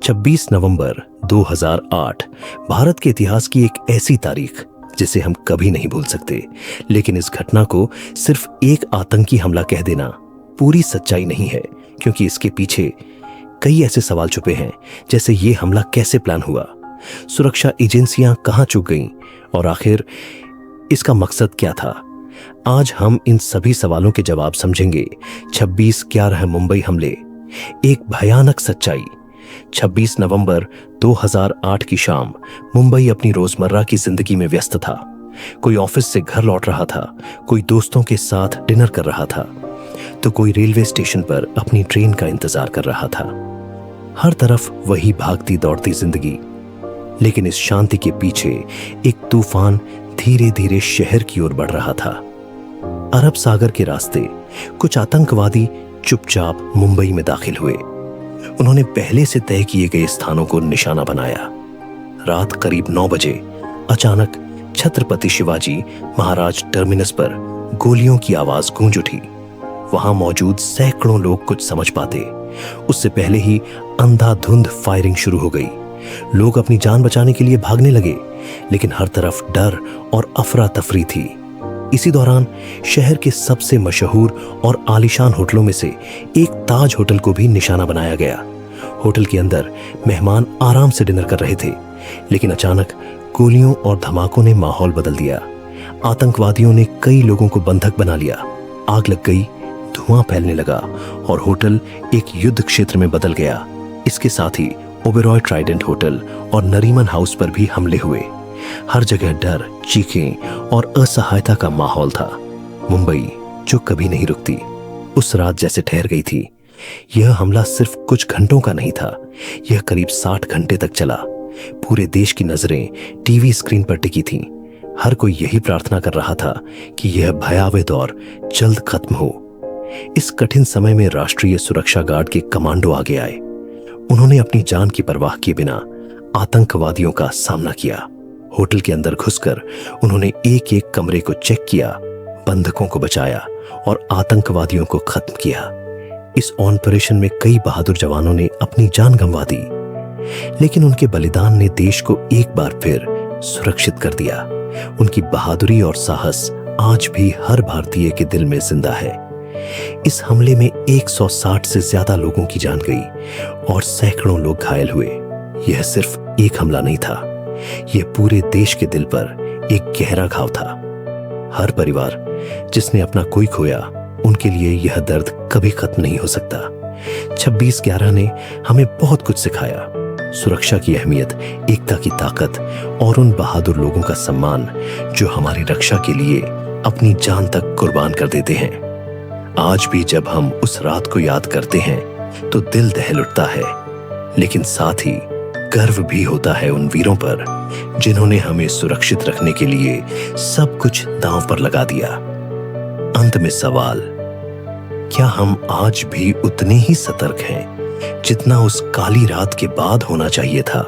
26 नवंबर 2008 भारत के इतिहास की एक ऐसी तारीख जिसे हम कभी नहीं भूल सकते। लेकिन इस घटना को सिर्फ एक आतंकी हमला कह देना पूरी सच्चाई नहीं है, क्योंकि इसके पीछे कई ऐसे सवाल छुपे हैं, जैसे ये हमला कैसे प्लान हुआ, सुरक्षा एजेंसियां कहां चूक गईं और आखिर इसका मकसद क्या था। आज हम इन सभी सवालों के जवाब समझेंगे। 26/11 मुंबई हमले, एक भयानक सच्चाई। 26 नवंबर 2008 की शाम मुंबई अपनी रोजमर्रा की जिंदगी में व्यस्त था। कोई ऑफिस से घर लौट रहा था, कोई दोस्तों के साथ डिनर कर रहा था, तो कोई रेलवे स्टेशन पर अपनी ट्रेन का इंतजार कर रहा था। हर तरफ वही भागती दौड़ती जिंदगी। लेकिन इस शांति के पीछे एक तूफान धीरे धीरे शहर की ओर बढ़ रहा था। अरब सागर के रास्ते कुछ आतंकवादी चुपचाप मुंबई में दाखिल हुए। उन्होंने पहले से तय किए गए स्थानों को निशाना बनाया। रात करीब 9 बजे अचानक छत्रपति शिवाजी महाराज टर्मिनस पर गोलियों की आवाज गूंज उठी। वहां मौजूद सैकड़ों लोग कुछ समझ पाते उससे पहले ही अंधाधुंध फायरिंग शुरू हो गई। लोग अपनी जान बचाने के लिए भागने लगे, लेकिन हर तरफ डर और अफरा तफरी थी। इसी दौरान शहर के सबसे मशहूर और आलीशान होटलों में से एक ताज होटल को भी निशाना बनाया गया। होटल के अंदर मेहमान आराम से डिनर कर रहे थे, लेकिन अचानक गोलियों और धमाकों ने माहौल बदल दिया। आतंकवादियों ने कई लोगों को बंधक बना लिया। आग लग गई, धुआं फैलने लगा और होटल एक युद्ध क्षेत्र में बदल गया। इसके साथ ही ओबेरॉय ट्राइडेंट होटल और नरीमन हाउस पर भी हमले हुए। हर जगह डर, चीखें और असहायता का माहौल था। मुंबई जो कभी नहीं रुकती, उस रात जैसे ठहर गई थी। यह हमला सिर्फ कुछ घंटों का नहीं था, यह करीब 60 घंटे तक चला। पूरे देश की नजरें टीवी स्क्रीन पर टिकी थीं। हर कोई यही प्रार्थना कर रहा था कि यह भयावह दौर जल्द खत्म हो। इस कठिन समय में राष्ट्रीय सुरक्षा गार्ड के कमांडो आगे आए। उन्होंने अपनी जान की परवाह किए बिना आतंकवादियों का सामना किया। होटल के अंदर घुसकर उन्होंने एक एक कमरे को चेक किया, बंधकों को बचाया और आतंकवादियों को खत्म किया। इस ऑपरेशन में कई बहादुर जवानों ने अपनी जान गंवा दी, लेकिन उनके बलिदान ने देश को एक बार फिर सुरक्षित कर दिया। उनकी बहादुरी और साहस आज भी हर भारतीय के दिल में जिंदा है। इस हमले में 160 से ज्यादा लोगों की जान गई और सैकड़ों लोग घायल हुए। यह सिर्फ एक हमला नहीं था, यह पूरे देश के दिल पर एक गहरा घाव था। हर परिवार जिसने अपना कोई खोया, उनके लिए यह दर्द कभी खत्म नहीं हो सकता। 26/11 ने हमें बहुत कुछ सिखाया। सुरक्षा की अहमियत, एकता की ताकत और उन बहादुर लोगों का सम्मान जो हमारी रक्षा के लिए अपनी जान तक कुर्बान कर देते हैं। आज भी जब हम उस रात को याद करते हैं तो दिल दहल उठता है, लेकिन साथ ही गर्व भी होता है उन वीरों पर जिन्होंने हमें सुरक्षित रखने के लिए सब कुछ दांव पर लगा दिया। अंत में सवाल, क्या हम आज भी उतने ही सतर्क हैं जितना उस काली रात के बाद होना चाहिए था?